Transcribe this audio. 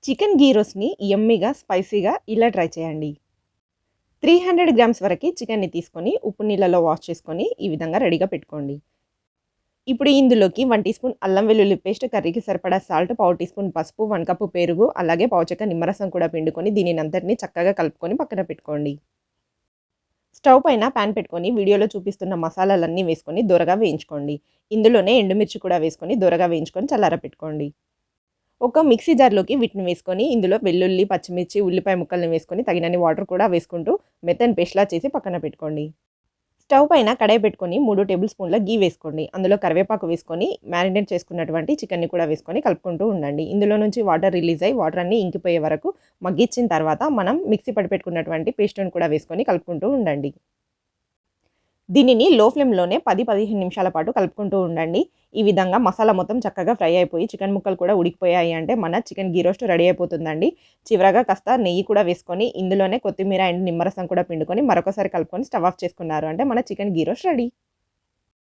Chicken ఘీ రోస్ట్‌ని యమ్మీగా, స్పైసీగా ఇలా try చేయండి. 300 గ్రామ్స్ వరకి చికెన్‌ని తీసుకొని ఉప్పు నీళ్ళలో వాష్ చేసుకొని ఈ విధంగా రెడీగా పెట్టుకోండి. ఇప్పుడు ఇందులోకి 1 టీ స్పూన్ అల్లం వెల్లుల్లి పేస్ట్, కర్రీకి సరిపడా సాల్ట్, పావు టీ స్పూన్ పసుపు, 1 కప్పు పెరుగు, అలాగే పావు చెక్క నిమ్మరసం కూడా పిండుకొని దీనినంతటిని చక్కగా కలుపుకొని పక్కన పెట్టుకోండి. స్టవ్ పైన పాన్ పెట్టుకొని వీడియోలో చూపిస్తున్న మసాలాలన్నీ వేసుకొని దోరగా వేయించుకోండి. ఇందులోనే ఎండుమిర్చి కూడా వేసుకొని దోరగా వేయించుకొని చల్లారపెట్టుకోండి. ఒక మిక్సీ జార్‌లోకి వీటిని వేసుకొని ఇందులో వెల్లుల్లి, పచ్చిమిర్చి, ఉల్లిపాయ ముక్కల్ని వేసుకొని తగినన్ని వాటర్ కూడా వేసుకుంటూ మెత్తని పేస్ట్‌లా చేసి పక్కన పెట్టుకోండి. స్టవ్ పైన కడాయి పెట్టుకొని 3 టేబుల్ స్పూన్ల ఘీ వేసుకోండి. అందులో కరివేపాకు వేసుకొని మ్యారినేట్ చేసుకున్నటువంటి చికెన్‌ని కూడా వేసుకొని కలుపుకుంటూ ఉండండి. ఇందులో నుంచి వాటర్ రిలీజ్ అయ్యి వాటర్ అన్నీ ఇంకిపోయే వరకు మగ్గిచ్చిన తర్వాత మనం మిక్సీ పట్టి పెట్టుకున్నటువంటి పేస్ట్‌ని కూడా వేసుకొని కలుపుకుంటూ ఉండండి. దీనిని లో ఫ్లేమ్‌లోనే 10, 15 నిమిషాల పాటు కలుపుకుంటూ ఉండండి. ఈ విధంగా మసాలా మొత్తం చక్కగా ఫ్రై అయిపోయి చికెన్ ముక్కలు కూడా ఉడికిపోయాయి అంటే మన చికెన్ ఘీ రోస్ట్ రెడీ అయిపోతుందండి. చివరగా కాస్త నెయ్యి కూడా వేసుకొని ఇందులోనే కొత్తిమీర అండ్ నిమ్మరసం కూడా పిండుకొని మరొకసారి కలుపుకొని స్టవ్ ఆఫ్ చేసుకున్నారు అంటే మన చికెన్ ఘీ రోస్ట్ రెడీ.